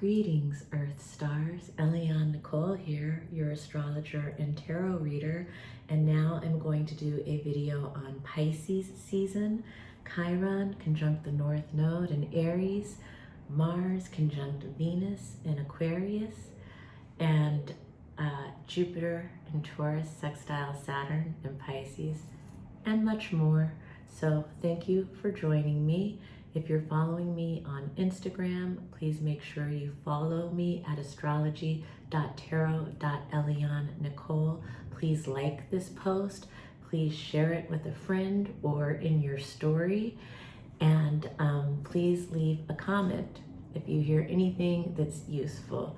Greetings, Earth Stars. Eliane Nicole here, your astrologer and tarot reader. And now I'm going to do a video on Pisces season, Chiron conjunct the North Node in Aries, Mars conjunct Venus in Aquarius, and Jupiter in Taurus sextile Saturn in Pisces, and much more. So thank you for joining me. If you're following me on Instagram, please make sure you follow me at astrology.tarot.Eliane Nicole. Please like this post. Please share it with a friend or in your story. And please leave a comment if you hear anything that's useful.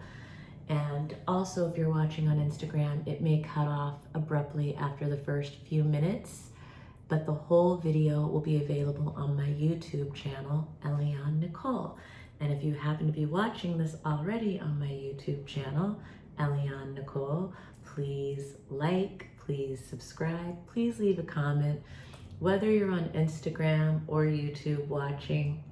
And also, if you're watching on Instagram, it may cut off abruptly after the first few minutes, but the whole video will be available on my YouTube channel, Eliane Nicole. And if you happen to be watching this already on my YouTube channel, Eliane Nicole, please like, please subscribe, please leave a comment. Whether you're on Instagram or YouTube watching,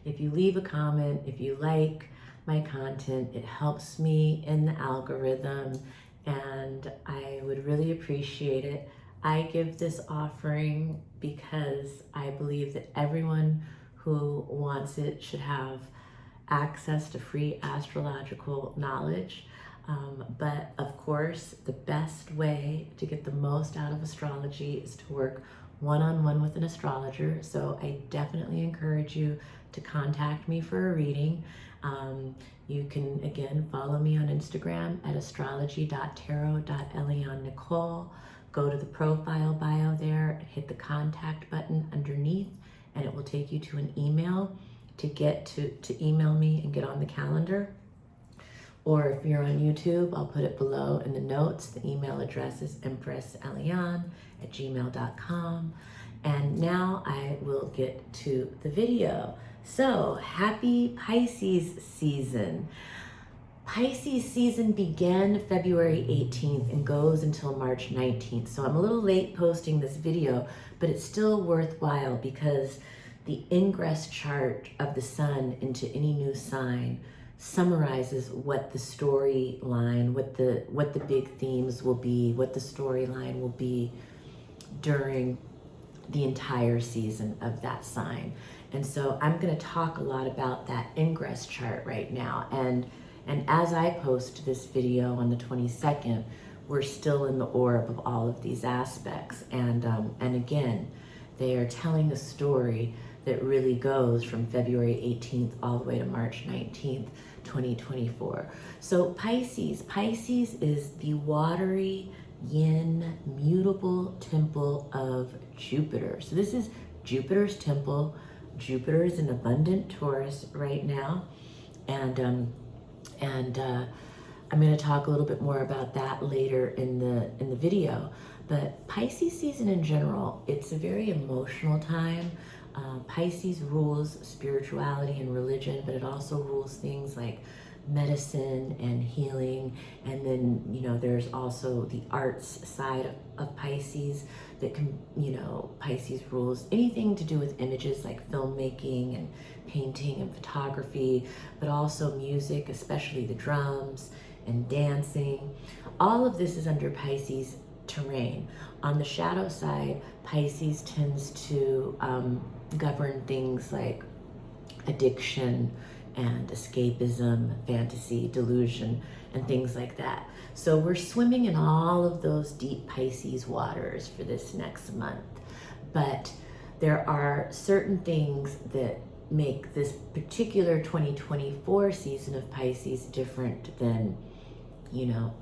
if you leave a comment, if you like my content, it helps me in the algorithm, and I would really appreciate it. I give this offering because I believe that everyone who wants it should have access to free astrological knowledge. But of course, the best way to get the most out of astrology is to work one-on-one with an astrologer. So I definitely encourage you to contact me for a reading. You can, again, follow me on Instagram at astrology.tarot.Eliane Nicole. Go to the profile bio there, hit the contact button underneath, and it will take you to an email to get to email me and get on the calendar. Or if you're on YouTube, I'll put it below in the notes. The email address is empresseliane@gmail.com. And now I will get to the video. So, happy Pisces season. Pisces season began February 18th and goes until March 19th. So I'm a little late posting this video, but it's still worthwhile because the ingress chart of the sun into any new sign summarizes what the storyline, what the big themes will be, what the storyline will be during the entire season of that sign. And so I'm going to talk a lot about that ingress chart right now. And as I post this video on the 22nd, we're still in the orb of all of these aspects. And again, they are telling a story that really goes from February 18th all the way to March 19th, 2024. So Pisces is the watery yin mutable temple of Jupiter. So this is Jupiter's temple. Jupiter is in abundant Taurus right now. And I'm going to talk a little bit more about that later in the video. But Pisces season in general, it's a very emotional time. Pisces rules spirituality and religion, but it also rules things like medicine and healing. And then, there's also the arts side of Pisces that can, Pisces rules anything to do with images like filmmaking and painting and photography, but also music, especially the drums and dancing. All of this is under Pisces terrain. On the shadow side, Pisces tends to govern things like addiction and escapism, fantasy, delusion, and things like that. So we're swimming in all of those deep Pisces waters for this next month. But there are certain things that make this particular 2024 season of Pisces different than,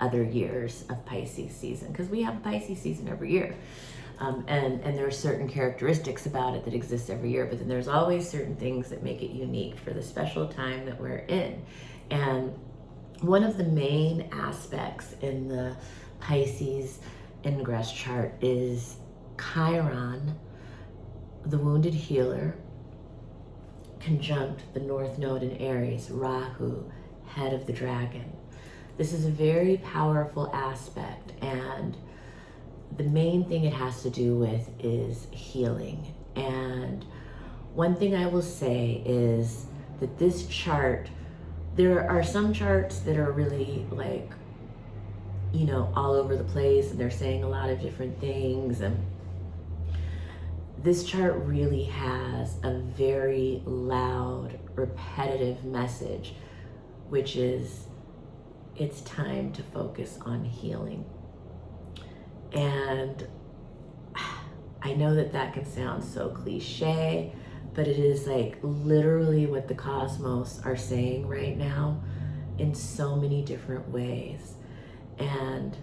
other years of Pisces season, because we have a Pisces season every year. And there are certain characteristics about it that exist every year, but then there's always certain things that make it unique for the special time that we're in. And one of the main aspects in the Pisces ingress chart is Chiron, the wounded healer, conjunct the North Node in Aries, Rahu, head of the dragon. This is a very powerful aspect, and the main thing it has to do with is healing. And one thing I will say is that this chart There are some charts that are really like, you know, all over the place, and they're saying a lot of different things. And this chart really has a very loud, repetitive message, which is it's time to focus on healing. And I know that that can sound so cliche, but it is like literally what the cosmos are saying right now in so many different ways. And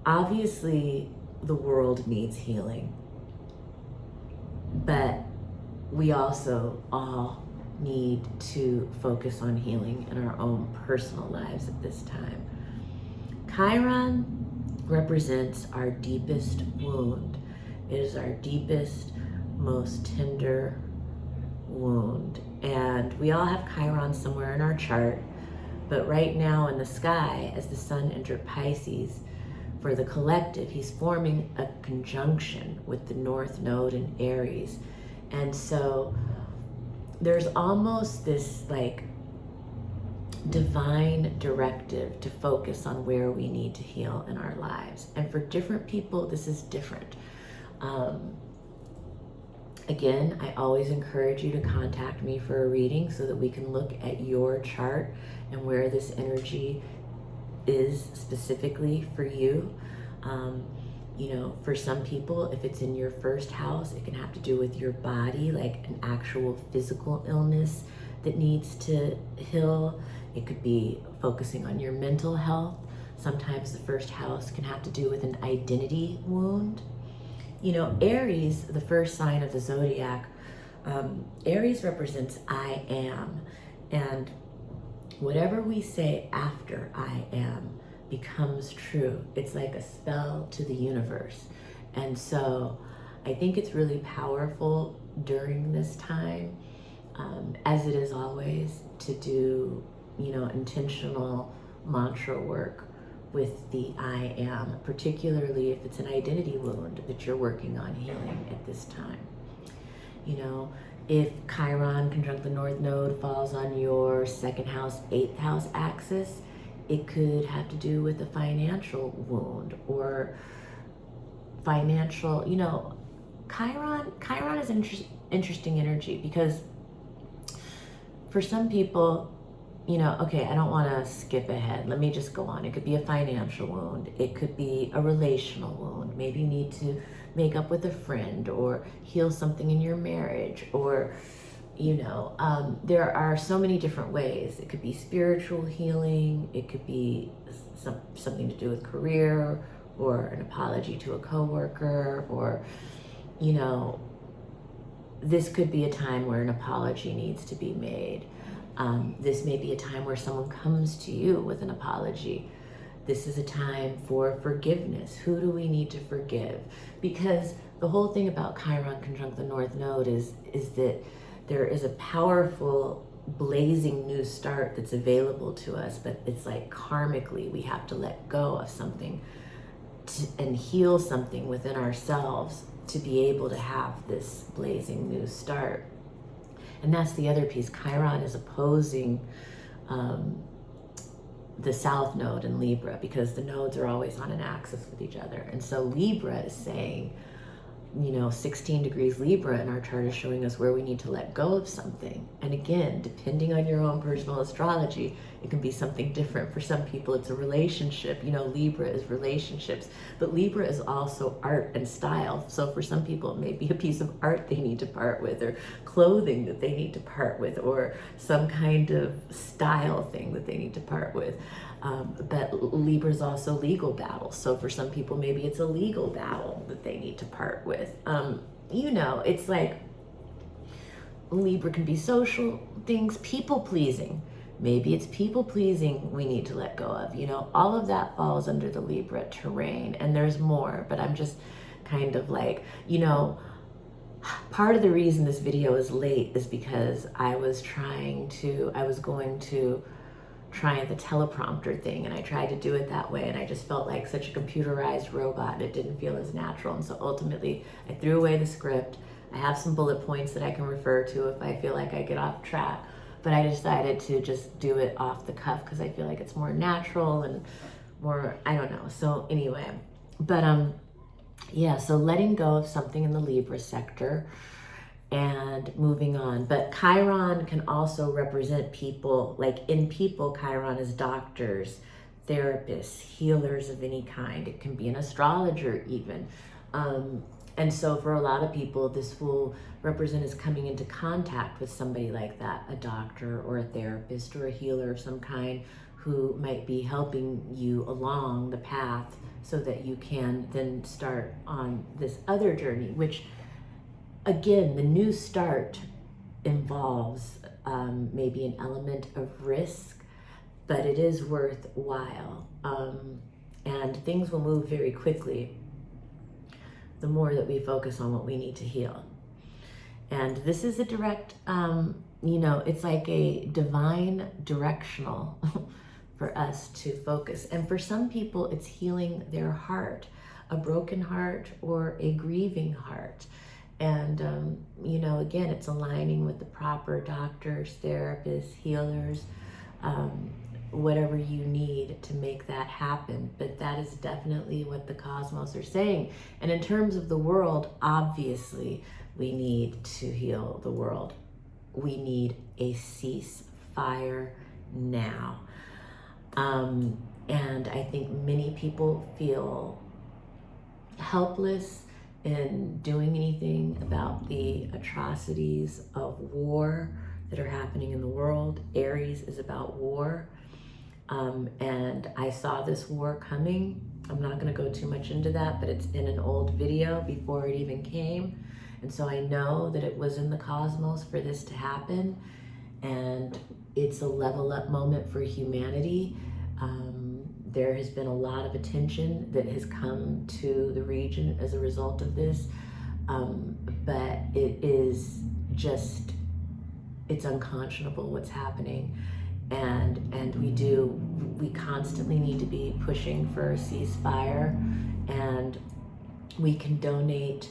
obviously the world needs healing, but we also all need to focus on healing in our own personal lives at this time. Chiron represents our deepest wound. It is our deepest, most tender wound. And we all have Chiron somewhere in our chart, but right now in the sky, as the sun entered Pisces, for the collective, he's forming a conjunction with the North Node in Aries. And so there's almost this like divine directive to focus on where we need to heal in our lives. And for different people, this is different. Again, I always encourage you to contact me for a reading so that we can look at your chart and where this energy is specifically for you. You know, for some people, if it's in your first house, it can have to do with your body, like an actual physical illness that needs to heal. It could be focusing on your mental health. Sometimes the first house can have to do with an identity wound. You know, Aries, the first sign of the zodiac, Aries represents I am. And whatever we say after I am becomes true. It's like a spell to the universe. And so I think it's really powerful during this time, as it is always, to do, you know, intentional mantra work with the I am, particularly if it's an identity wound that you're working on healing at this time. You know, if Chiron conjunct the North Node falls on your second house, 8th house axis, it could have to do with a financial wound or financial, you know, Chiron is interesting energy because for some people, you know, okay, I don't want to skip ahead. Let me just go on. It could be a financial wound. It could be a relational wound. Maybe you need to make up with a friend or heal something in your marriage, or, you know, there are so many different ways. It could be spiritual healing. It could be something to do with career, or an apology to a coworker, or, you know, this could be a time where an apology needs to be made. This may be a time where someone comes to you with an apology. This is a time for forgiveness. Who do we need to forgive? Because the whole thing about Chiron conjunct the North Node is that there is a powerful, blazing new start that's available to us, but it's like karmically we have to let go of something and heal something within ourselves to be able to have this blazing new start. And that's the other piece. Chiron is opposing the South Node in Libra, because the nodes are always on an axis with each other. And so Libra is saying, you know, 16 degrees Libra in our chart is showing us where we need to let go of something. And again, depending on your own personal astrology, it can be something different. For some people, it's a relationship. You know, Libra is relationships, but Libra is also art and style. So for some people, it may be a piece of art they need to part with, or clothing that they need to part with, or some kind of style thing that they need to part with. But Libra is also legal battles. So for some people, maybe it's a legal battle that they need to part with. You know, it's like Libra can be social things, people pleasing. Maybe it's people pleasing we need to let go of. You know, all of that falls under the Libra terrain, and there's more, but I'm just kind of like, you know, part of the reason this video is late is because I was going to try the teleprompter thing, and I tried to do it that way, and I just felt like such a computerized robot. It didn't feel as natural, and so ultimately I threw away the script. I have some bullet points that I can refer to if I feel like I get off track, but I decided to just do it off the cuff because I feel like it's more natural and more, I don't know. So anyway, but yeah, so letting go of something in the Libra sector and moving on. But Chiron can also represent people, like in people, Chiron is doctors, therapists, healers of any kind. It can be an astrologer even. And so for a lot of people, this will represent as coming into contact with somebody like that, a doctor or a therapist or a healer of some kind, who might be helping you along the path so that you can then start on this other journey, which again, the new start involves maybe an element of risk, but it is worthwhile. And things will move very quickly the more that we focus on what we need to heal. And this is a direct, it's like a divine directional for us to focus. And for some people, it's healing their heart, a broken heart or a grieving heart. And, again, it's aligning with the proper doctors, therapists, healers, whatever you need to make that happen. But that is definitely what the cosmos are saying. And in terms of the world, obviously, we need to heal the world. We need a ceasefire now. And I think many people feel helpless in doing anything about the atrocities of war that are happening in the world. Aries is about war. And I saw this war coming. I'm not going to go too much into that, but it's in an old video before it even came. And so I know that it was in the cosmos for this to happen. And it's a level up moment for humanity. There has been a lot of attention that has come to the region as a result of this. But it is just, it's unconscionable what's happening. And we constantly need to be pushing for a ceasefire, and we can donate,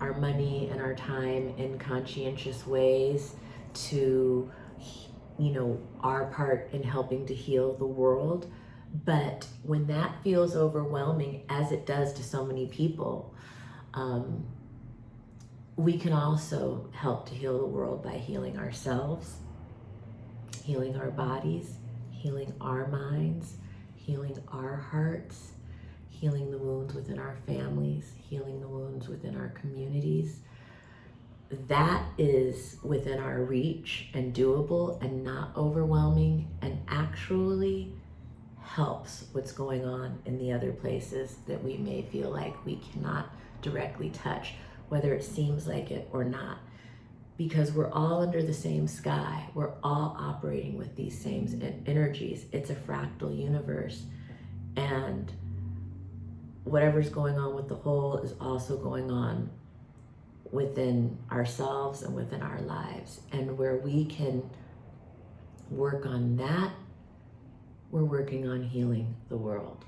our money and our time in conscientious ways to, our part in helping to heal the world. But when that feels overwhelming, as it does to so many people, we can also help to heal the world by healing ourselves, healing our bodies, healing our minds, healing our hearts, healing the wounds within our families, healing the wounds within our communities. That is within our reach and doable and not overwhelming, and actually helps what's going on in the other places that we may feel like we cannot directly touch, whether it seems like it or not. Because we're all under the same sky. We're all operating with these same energies. It's a fractal universe. And whatever's going on with the whole is also going on within ourselves and within our lives. And where we can work on that, we're working on healing the world.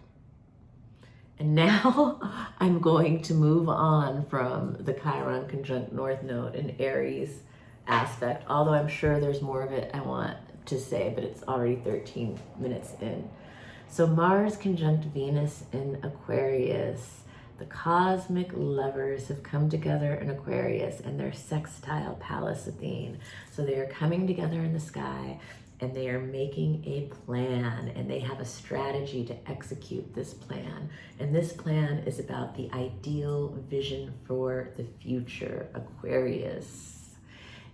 And now I'm going to move on from the Chiron conjunct North Node and Aries aspect, although I'm sure there's more of it I want to say, but it's already 13 minutes in. So Mars conjunct Venus in Aquarius. The cosmic lovers have come together in Aquarius, and they're sextile Pallas Athene. So they are coming together in the sky, and they are making a plan, and they have a strategy to execute this plan. And this plan is about the ideal vision for the future, Aquarius.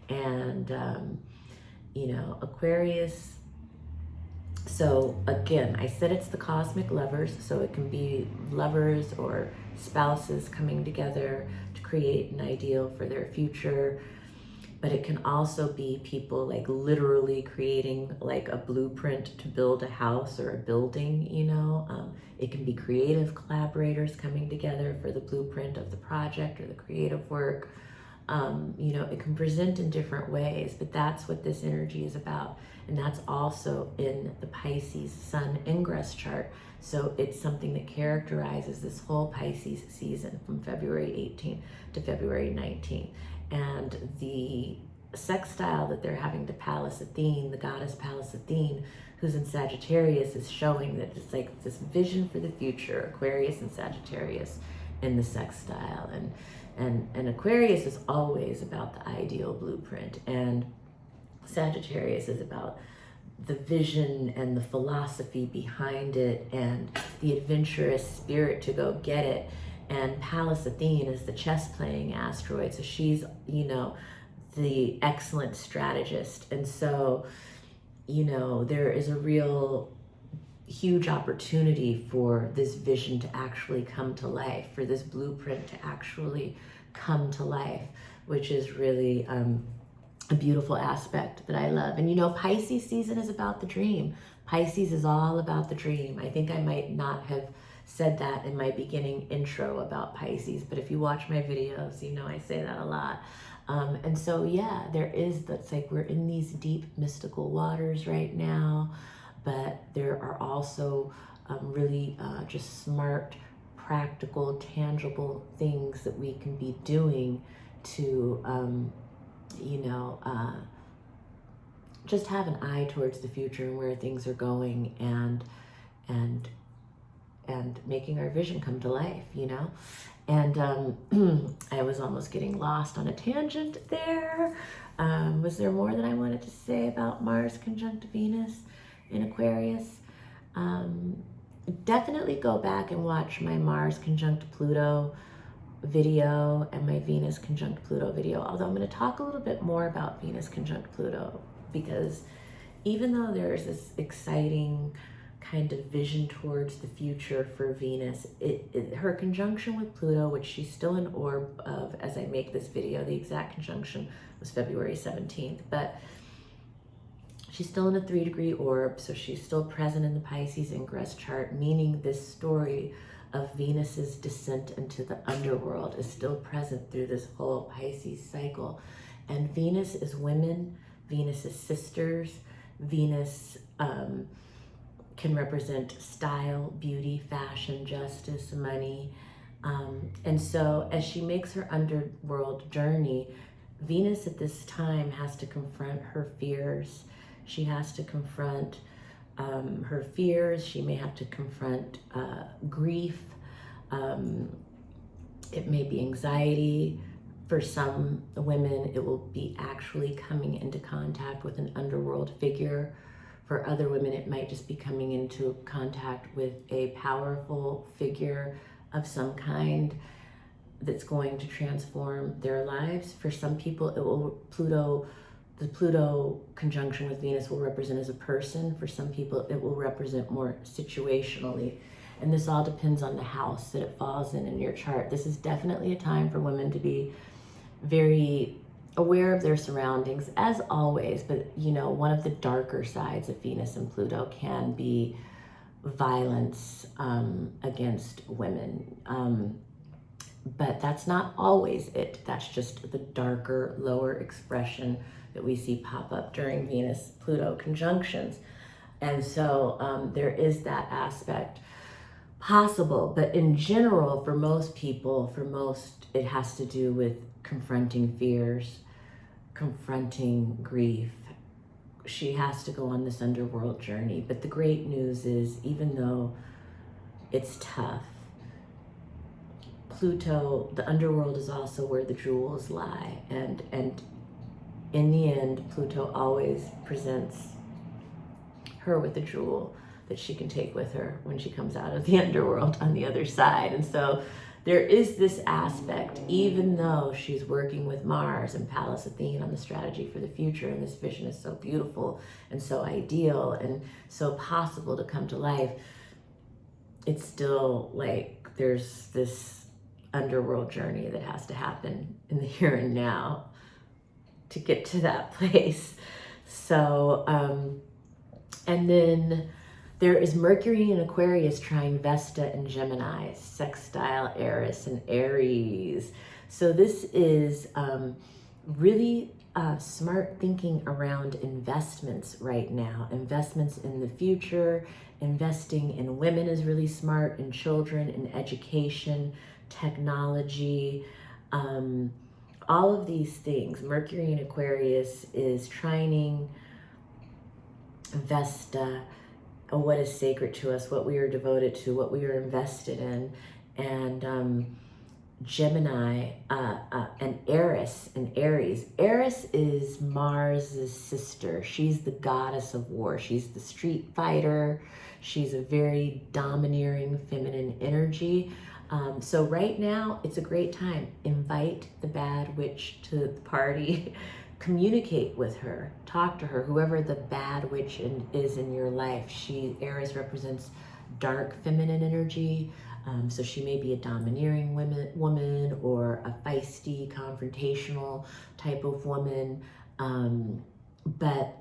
And, Aquarius, so again, I said it's the cosmic lovers, so it can be lovers or spouses coming together to create an ideal for their future. But it can also be people like literally creating like a blueprint to build a house or a building, It can be creative collaborators coming together for the blueprint of the project or the creative work. It can present in different ways, but that's what this energy is about. And that's also in the Pisces Sun ingress chart. So it's something that characterizes this whole Pisces season from February 18th to February 19th. And the sextile that they're having to Pallas Athene, the goddess Pallas Athene, who's in Sagittarius, is showing that it's like this vision for the future, Aquarius and Sagittarius in the sextile. And Aquarius is always about the ideal blueprint, and Sagittarius is about the vision and the philosophy behind it and the adventurous spirit to go get it. And Pallas Athene is the chess playing asteroid, so she's, you know, the excellent strategist. And so, you know, there is a real huge opportunity for this vision to actually come to life, for this blueprint to actually come to life, which is really a beautiful aspect that I love. And you know, Pisces season is about the dream. Pisces is all about the dream. I think I might not have said that in my beginning intro about Pisces, but if you watch my videos, you know I say that a lot. And so, yeah, there is, that's like, we're in these deep mystical waters right now, but there are also really just smart, practical, tangible things that we can be doing to, you know, just have an eye towards the future and where things are going, and making our vision come to life, you know. And I was almost getting lost on a tangent there. Was there more that I wanted to say about Mars conjunct Venus in Aquarius? Definitely go back and watch my Mars conjunct Pluto video and my Venus conjunct Pluto video, although I'm going to talk a little bit more about Venus conjunct Pluto, because even though there's this exciting kind of vision towards the future for Venus, her conjunction with Pluto, which she's still in orb of as I make this video, the exact conjunction was February 17th, but she's still in a 3-degree orb, so she's still present in the Pisces ingress chart, meaning this story of Venus's descent into the underworld is still present through this whole Pisces cycle. And Venus is women, Venus is sisters, Venus can represent style, beauty, fashion, justice, money. And so as she makes her underworld journey, Venus at this time has to confront her fears. She has to confront her fears. She may have to confront grief. It may be anxiety. For some women, it will be actually coming into contact with an underworld figure. For other women, it might just be coming into contact with a powerful figure of some kind that's going to transform their lives. For some people, it will the Pluto conjunction with Venus will represent as a person. For some people, it will represent more situationally. And this all depends on the house that it falls in your chart. This is definitely a time for women to be very aware of their surroundings, as always, but you know, one of the darker sides of Venus and Pluto can be violence against women. But that's not always it. That's just the darker, lower expression that we see pop up during Venus-Pluto conjunctions. And so there is that aspect possible, but in general, for most people, it has to do with confronting fears, confronting grief. She has to go on this underworld journey. But the great news is, even though it's tough, Pluto, the underworld, is also where the jewels lie. And in the end, Pluto always presents her with a jewel that she can take with her when she comes out of the underworld on the other side. And so there is this aspect, even though she's working with Mars and Pallas Athene on the strategy for the future, and this vision is so beautiful and so ideal and so possible to come to life, it's still like there's this underworld journey that has to happen in the here and now to get to that place. So, and then there is Mercury in Aquarius trine Vesta and Gemini, sextile Eris and Aries. So this is really smart thinking around investments right now. Investments in the future, investing in women is really smart, in children, in education, technology, all of these things, Mercury in Aquarius is trining Vesta, what is sacred to us, what we are devoted to, what we are invested in, and Gemini and Eris and Aries. Eris is Mars's sister. She's the goddess of war. She's the street fighter. She's a very domineering feminine energy. So right now, it's a great time. Invite the bad witch to the party. Communicate with her. Talk to her. Whoever the bad witch is in your life. Aries represents dark feminine energy. So she may be a domineering woman or a feisty, confrontational type of woman. But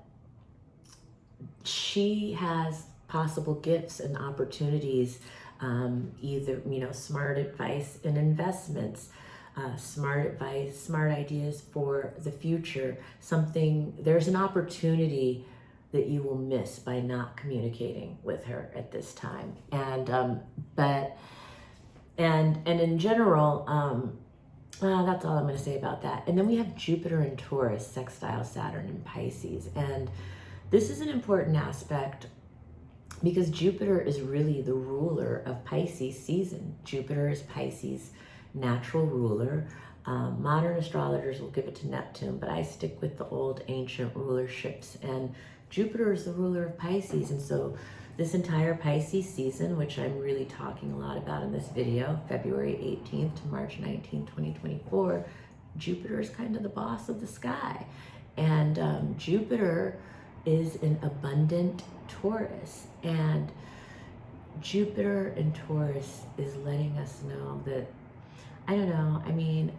she has possible gifts and opportunities, either, smart advice and investments, smart advice, smart ideas for the future. There's an opportunity that you will miss by not communicating with her at this time. And in general, that's all I'm going to say about that. And then we have Jupiter in Taurus, sextile Saturn in Pisces. And this is an important aspect because Jupiter is really the ruler of Pisces season. Jupiter is Pisces' natural ruler. Modern astrologers will give it to Neptune, but I stick with the old ancient rulerships. And Jupiter is the ruler of Pisces. And so this entire Pisces season, which I'm really talking a lot about in this video, February 18th to March 19th, 2024, Jupiter is kind of the boss of the sky. And Jupiter is an abundant Taurus. And Jupiter in Taurus is letting us know that, I don't know,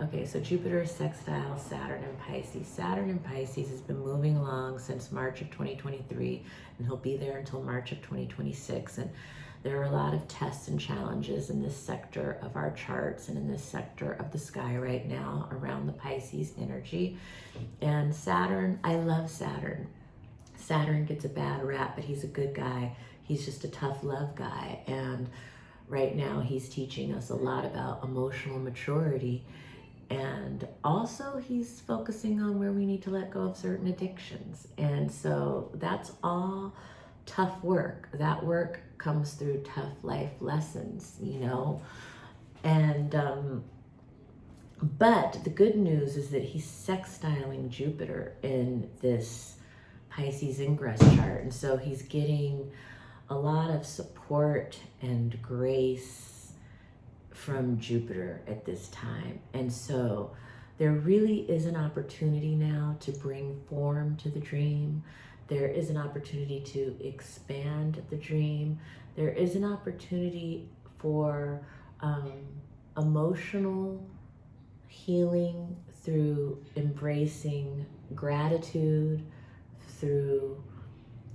okay, so Jupiter is sextile Saturn in Pisces. Saturn in Pisces has been moving along since March of 2023, and he'll be there until March of 2026. And there are a lot of tests and challenges in this sector of our charts and in this sector of the sky right now around the Pisces energy. And Saturn, I love Saturn. Saturn gets a bad rap, but he's a good guy. He's just a tough love guy. And right now he's teaching us a lot about emotional maturity. And also he's focusing on where we need to let go of certain addictions. And so that's all tough work. That work comes through tough life lessons, And, but the good news is that he's sextiling Jupiter in this Pisces ingress chart. And so he's getting a lot of support and grace from Jupiter at this time. And so there really is an opportunity now to bring form to the dream. There is an opportunity to expand the dream. There is an opportunity for emotional healing through embracing gratitude, through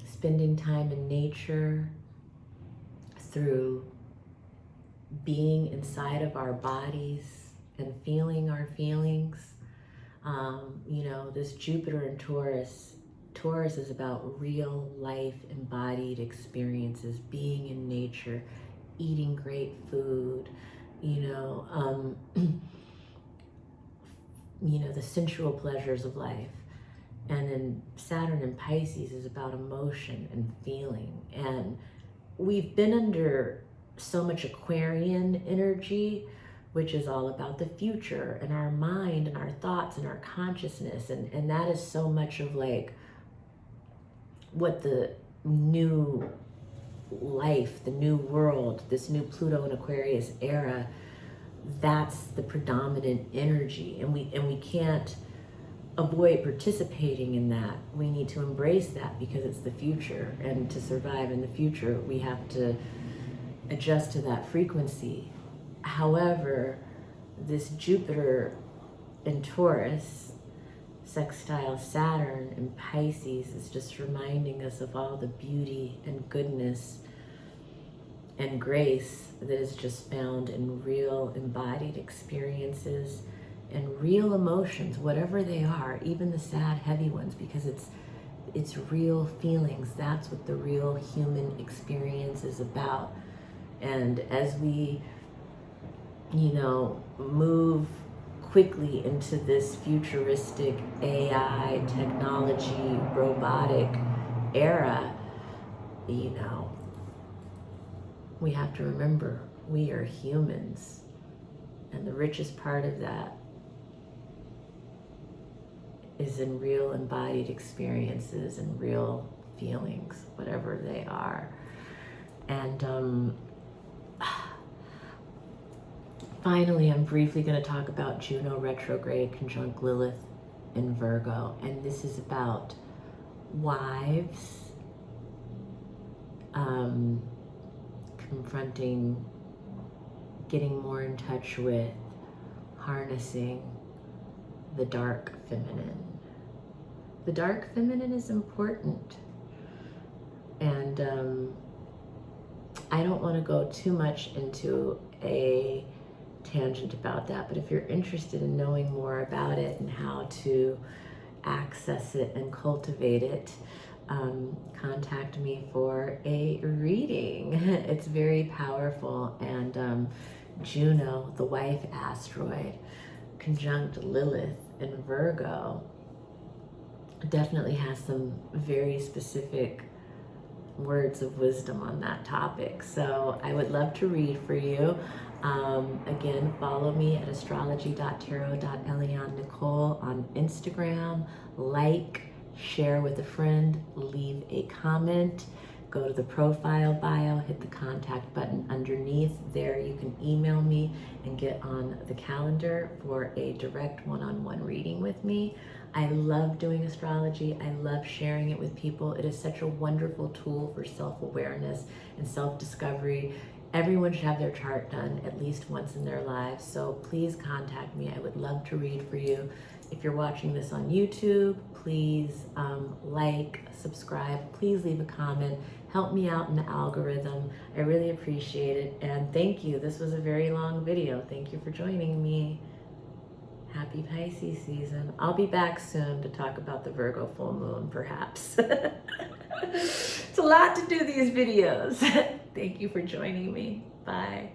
spending time in nature, through being inside of our bodies and feeling our feelings. This Jupiter in Taurus is about real life embodied experiences, being in nature, eating great food, the sensual pleasures of life. And then Saturn in Pisces is about emotion and feeling. And we've been under so much Aquarian energy, which is all about the future and our mind and our thoughts and our consciousness. And that is so much of like what the new life, the new world, this new Pluto and Aquarius era, that's the predominant energy. And we can't avoid participating in that. We need to embrace that because it's the future, and to survive in the future we have to adjust to that frequency. However, this Jupiter in Taurus, sextile Saturn in Pisces, is just reminding us of all the beauty and goodness and grace that is just found in real embodied experiences and real emotions, whatever they are, even the sad, heavy ones, because it's real feelings. That's what the real human experience is about. And as we, move quickly into this futuristic AI technology robotic era, you know, we have to remember we are humans, and the richest part of that is in real embodied experiences and real feelings, whatever they are. And finally, I'm briefly going to talk about Juno retrograde conjunct Lilith in Virgo, and this is about wives confronting, getting more in touch with, harnessing the dark feminine. The dark feminine is important, and I don't want to go too much into a tangent about that, but if you're interested in knowing more about it and how to access it and cultivate it, contact me for a reading. It's very powerful, and Juno, the wife asteroid, conjunct Lilith in Virgo, definitely has some very specific words of wisdom on that topic. So I would love to read for you. Again, follow me at astrology.tarot.Eliane Nicole on Instagram. Like, share with a friend, leave a comment, go to the profile bio, hit the contact button underneath. There you can email me and get on the calendar for a direct one-on-one reading with me. I love doing astrology. I love sharing it with people. It is such a wonderful tool for self-awareness and self-discovery. Everyone should have their chart done at least once in their lives, so please contact me. I would love to read for you. If you're watching this on YouTube, please like, subscribe, please leave a comment. Help me out in the algorithm. I really appreciate it, and thank you. This was a very long video. Thank you for joining me. Happy Pisces season. I'll be back soon to talk about the Virgo full moon, perhaps. It's a lot to do these videos. Thank you for joining me. Bye.